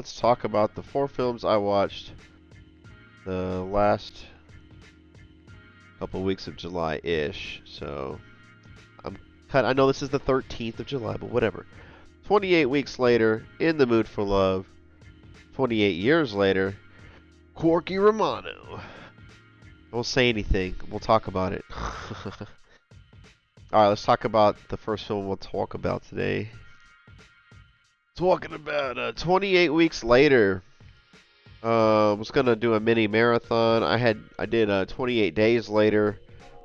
let's talk about the 4 films I watched the last couple weeks of July-ish. So I know this is the 13th of July, but whatever. 28 weeks later, In the Mood for Love. 28 years later, Corky Romano. Don't say anything. We'll talk about it. Alright, let's talk about the first film we'll talk about today. Talking about 28 weeks later. Was gonna do a mini marathon. I did 28 days later,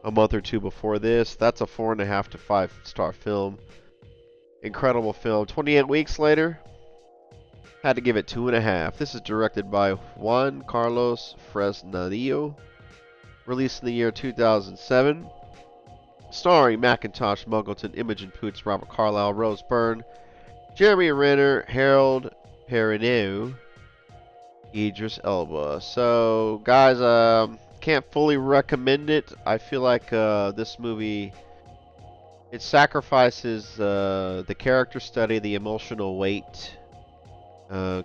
a month or two before this. That's a 4.5 to 5-star film. Incredible film. 28 weeks later, had to give it 2.5. This is directed by Juan Carlos Fresnadillo, released in the year 2007. Starring Macintosh, Muggleton, Imogen Poots, Robert Carlyle, Rose Byrne, Jeremy Renner, Harold Perrineau, Idris Elba. So, guys, can't fully recommend it. I feel like this movie, it sacrifices the character study, the emotional weight,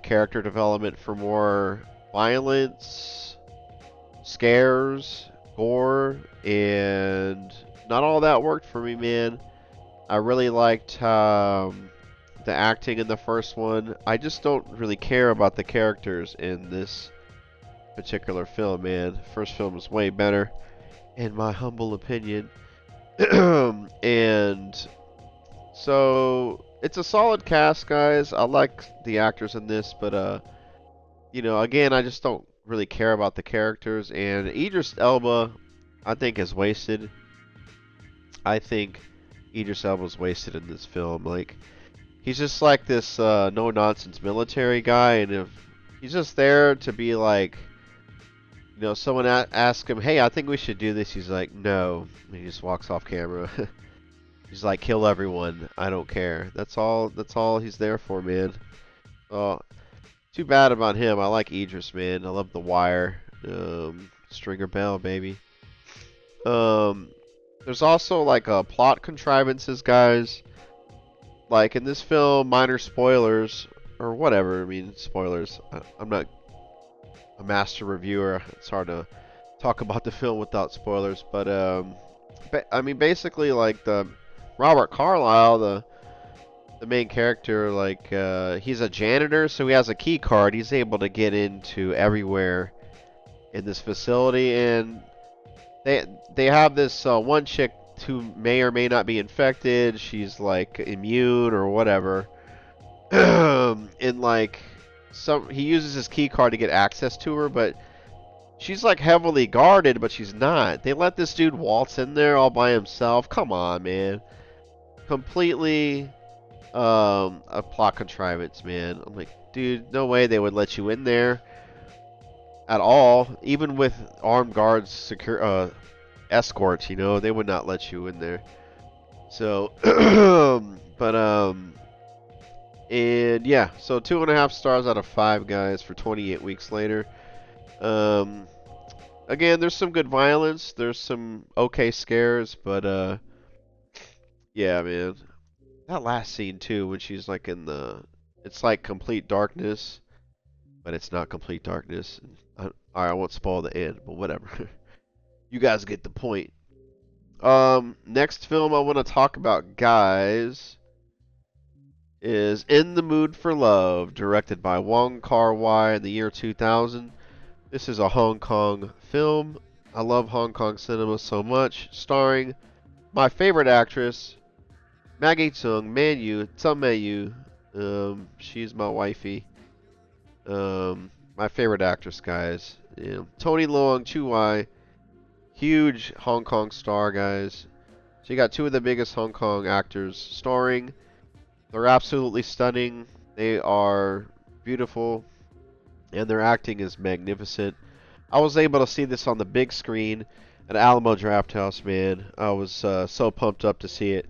character development for more violence, scares, gore, and not all that worked for me, man. I really liked the acting in the first one. I just don't really care about the characters in this particular film, man. First film was way better, in my humble opinion. And so it's a solid cast, guys. I like the actors in this, but you know, again, I just don't really care about the characters. And Idris Elba, I think, is wasted. I think Idris Elba's wasted in this film. Like, he's just like this no-nonsense military guy, and if he's just there to be like, you know, someone asks him, "Hey, I think we should do this," he's like, "No," and he just walks off camera. He's like, "Kill everyone. I don't care." That's all. That's all he's there for, man. Oh, too bad about him. I like Idris, man. I love The Wire. Stringer Bell, baby. There's also like plot contrivances, guys. Like in this film, minor spoilers or whatever. I mean, spoilers. I'm not a master reviewer. It's hard to talk about the film without spoilers. But I mean, basically, like the Robert Carlyle, the main character, like he's a janitor, so he has a key card. He's able to get into everywhere in this facility, and they have this one chick who may or may not be infected. She's like immune or whatever. And like he uses his key card to get access to her, but she's like heavily guarded, but she's not. They let this dude waltz in there all by himself. Come on, man. Completely a plot contrivance, man. I'm like, dude, no way they would let you in there at all, even with armed guards, escorts, you know, they would not let you in there. So, but and yeah, so 2.5 stars out of 5, guys, for 28 weeks later. Again, there's some good violence, there's some okay scares, but yeah, man, that last scene too, when she's like in it's like complete darkness, but it's not complete darkness. Alright, I won't spoil the end, but whatever. You guys get the point. Next film I want to talk about, guys, is In the Mood for Love, directed by Wong Kar-wai in the year 2000. This is a Hong Kong film. I love Hong Kong cinema so much. Starring my favorite actress, Maggie Cheung, Mayu. She's my wifey. My favorite actress, guys. Yeah. Tony Leung Chiu-wai, huge Hong Kong star, guys. So you got two of the biggest Hong Kong actors starring. They're absolutely stunning. They are beautiful, and their acting is magnificent. I was able to see this on the big screen at Alamo Drafthouse, man. I was so pumped up to see it.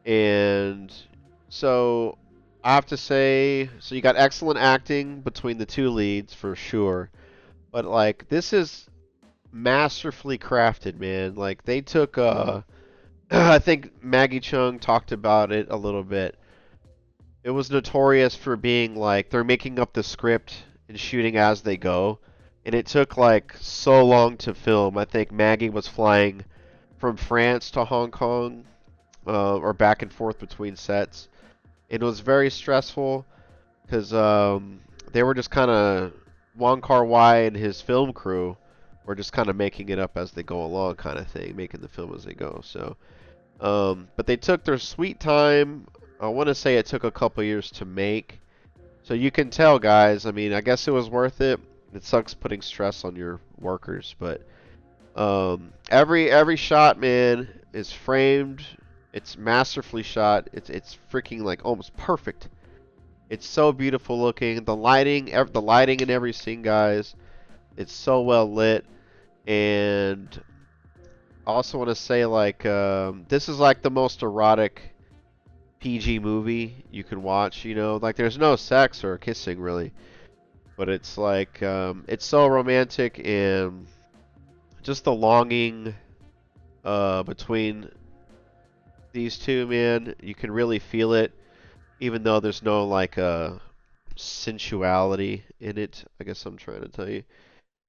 And so I have to say, so you got excellent acting between the two leads for sure. But like, this is masterfully crafted, man. Like, they took I think Maggie Cheung talked about it a little bit. it was notorious for being like they're making up the script and shooting as they go, and it took like so long to film. I think Maggie was flying from France to Hong Kong, or back and forth between sets. It was very stressful because they were just kind of Wong Kar-wai and his film crew were just kind of making it up as they go along, kind of thing, making the film as they go. So, but they took their sweet time. I want to say it took a couple years to make. So you can tell, guys. I mean, I guess it was worth it. It sucks putting stress on your workers, but every shot, man, is framed. It's masterfully shot. It's freaking like almost perfect. It's so beautiful looking. The lighting in every scene, guys. It's so well lit. And I also want to say, like, this is like the most erotic PG movie you can watch. You know, like there's no sex or kissing really, but it's like it's so romantic and just the longing between these two, man. You can really feel it, even though there's no like sensuality in it. I guess I'm trying to tell you.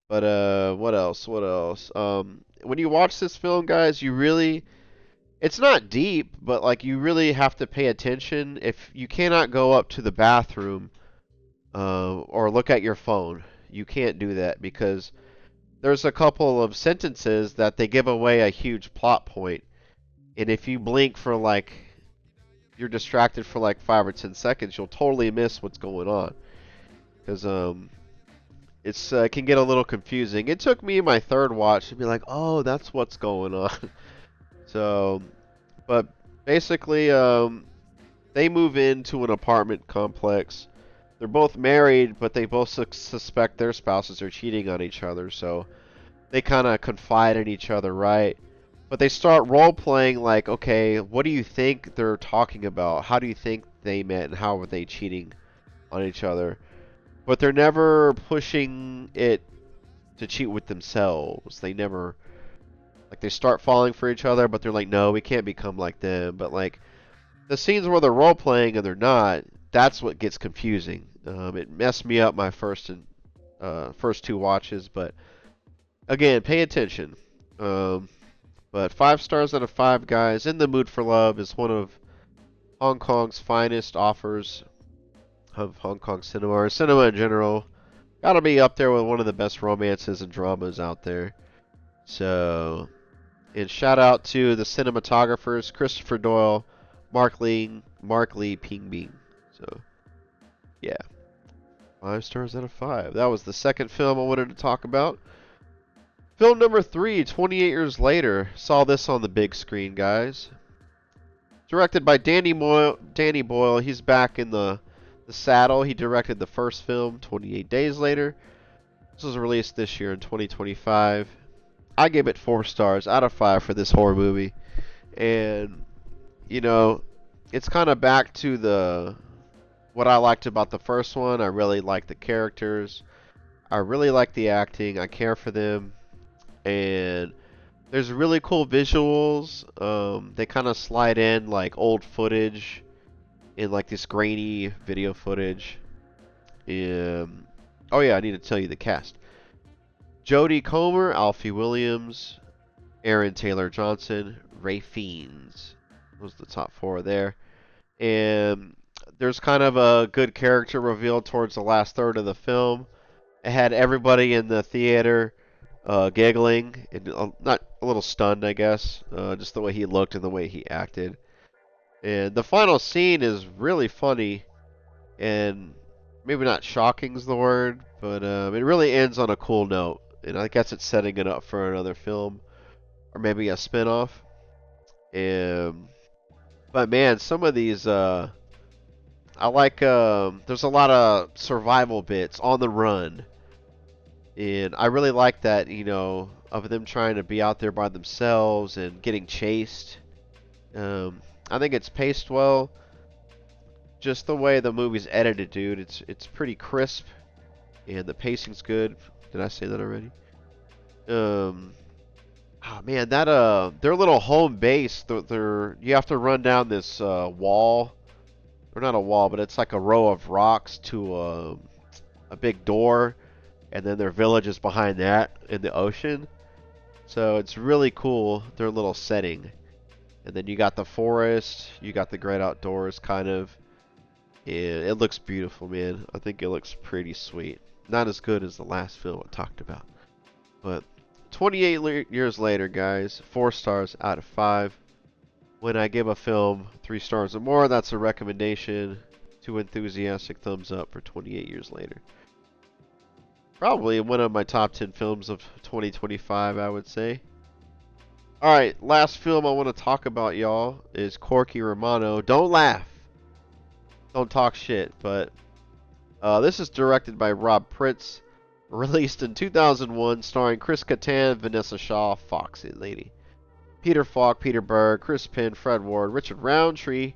But what else? What else? When you watch this film, guys, you really it's not deep, but like you really have to pay attention. If you cannot go up to the bathroom or look at your phone, you can't do that because there's a couple of sentences that they give away a huge plot point. And if you blink for like you're distracted for like 5 or 10 seconds, you'll totally miss what's going on. Because it's it can get a little confusing. It took me my third watch to be like, oh, that's what's going on. So, but basically, they move into an apartment complex. They're both married, but they both suspect their spouses are cheating on each other. So they kind of confide in each other, right? But they start role playing like, okay, what do you think they're talking about? How do you think they met, and how were they cheating on each other? But they're never pushing it to cheat with themselves. They never like they start falling for each other, but they're like, no, we can't become like them. But like the scenes where they're role playing and they're not, that's what gets confusing. It messed me up my first two watches, but again, pay attention. But 5 stars out of 5, guys. In the Mood for Love is one of Hong Kong's finest offers of Hong Kong cinema, or cinema in general. Gotta be up there with one of the best romances and dramas out there. So, and shout out to the cinematographers, Christopher Doyle, Mark Lee Ping Bing. So, yeah, 5 stars out of 5. That was the second film I wanted to talk about. Film number 3, 28 years later, saw this on the big screen, guys. Directed by Danny Boyle. He's back in the saddle. He directed the first film, 28 Days Later. This was released this year in 2025. I give it 4 stars out of 5 for this horror movie. And, you know, it's kind of back to what I liked about the first one. I really like the characters. I really like the acting. I care for them. And there's really cool visuals. They kind of slide in like old footage in like this grainy video footage. Oh yeah, I need to tell you the cast. Jodie Comer, Alfie Williams, Aaron Taylor Johnson, Ray Fiennes. Those are the top 4 there. And there's kind of a good character reveal towards the last third of the film. It had everybody in the theater giggling and not a little stunned, I guess, just the way he looked and the way he acted. And the final scene is really funny and maybe not shocking is the word, but it really ends on a cool note. And I guess it's setting it up for another film or maybe a spin-off. But man, some of these I like. There's a lot of survival bits on the run. And I really like that, you know, of them trying to be out there by themselves and getting chased. I think it's paced well. Just the way the movie's edited, dude, it's pretty crisp, and the pacing's good. Did I say that already? Oh man, that their little home base, you have to run down this wall or not a wall, but it's like a row of rocks to a big door, and then their village is behind that in the ocean. So it's really cool, their little setting. And then you got the forest, you got the great outdoors, kind of. And it looks beautiful, man. I think it looks pretty sweet. Not as good as the last film I talked about. But 28 years later, guys, 4 stars out of 5. When I give a film 3 stars or more, that's a recommendation. 2 enthusiastic thumbs up for 28 years later. Probably one of my top 10 films of 2025, I would say. Alright, last film I want to talk about, y'all, is Corky Romano. Don't laugh. Don't talk shit, but this is directed by Rob Pritz, released in 2001, starring Chris Kattan, Vanessa Shaw, Foxy Lady, Peter Falk, Peter Berg, Chris Pinn, Fred Ward, Richard Roundtree,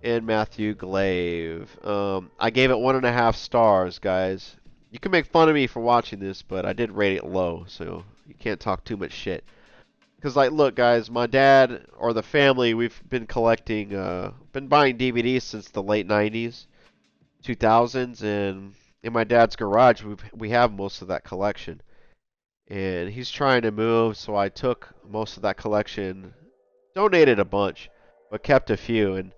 and Matthew Glave. I gave it 1.5 stars, guys. You can make fun of me for watching this, but I did rate it low, so you can't talk too much shit. Because, like, look, guys, my dad or the family, we've been collecting, been buying DVDs since the late 90s, 2000s, and in my dad's garage, we have most of that collection. And he's trying to move, so I took most of that collection, donated a bunch, but kept a few. And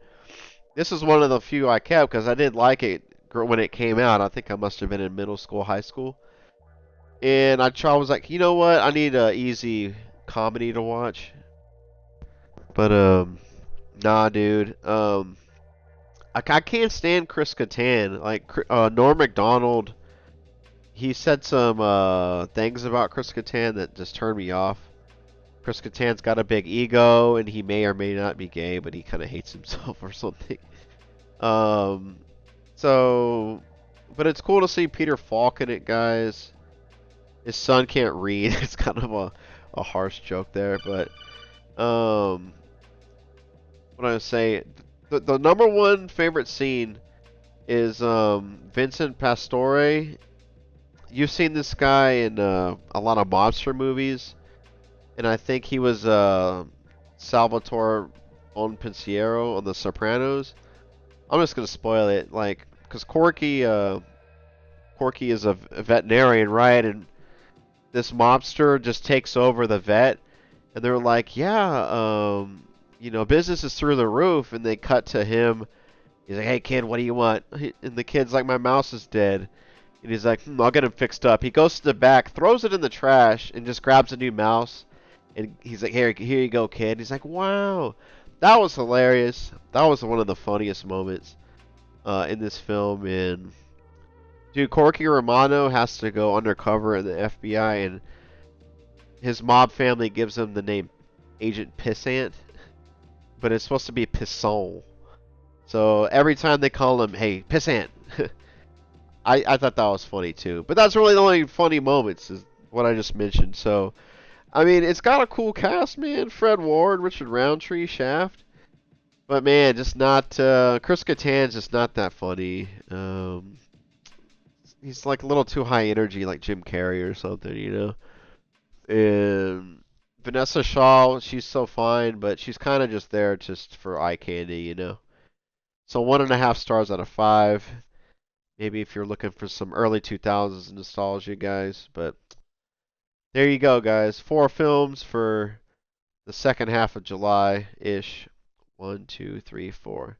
this is one of the few I kept because I didn't like it when it came out. I think I must have been in middle school, high school. And I was like, you know what? I need a easy comedy to watch. But nah, dude. I can't stand Chris Kattan. Like Norm Macdonald, he said some things about Chris Kattan that just turned me off. Chris Kattan's got a big ego, and he may or may not be gay, but he kind of hates himself or something. Um, so, but it's cool to see Peter Falk in it, guys. His son can't read. It's kind of a harsh joke there, but what I was saying, the number one favorite scene is Vincent Pastore. You've seen this guy in a lot of mobster movies, and I think he was Salvatore Bonpensiero on The Sopranos. I'm just gonna spoil it, like, because Corky is a veterinarian, right? And this mobster just takes over the vet, and they're like, yeah, business is through the roof, and they cut to him. He's like, hey kid, what do you want? And the kid's like, my mouse is dead. And he's like, I'll get him fixed up. He goes to the back, throws it in the trash, and just grabs a new mouse. And he's like, here you go, kid. And he's like, wow, that was hilarious. That was one of the funniest moments in this film. And dude, Corky Romano has to go undercover in the FBI, and his mob family gives him the name Agent Pissant, but it's supposed to be Pisson. So every time they call him, hey, Pissant, I thought that was funny too. But that's really the only funny moments is what I just mentioned. So, I mean, it's got a cool cast, man. Fred Ward, Richard Roundtree, Shaft. But man, just not, Chris Kattan's just not that funny. He's like a little too high energy, like Jim Carrey or something, you know. And Vanessa Shaw, she's so fine, but she's kind of just there just for eye candy, you know. So 1.5 stars out of 5. Maybe if you're looking for some early 2000s nostalgia, guys. But there you go, guys. 4 films for the second half of July-ish. 1, 2, 3, 4.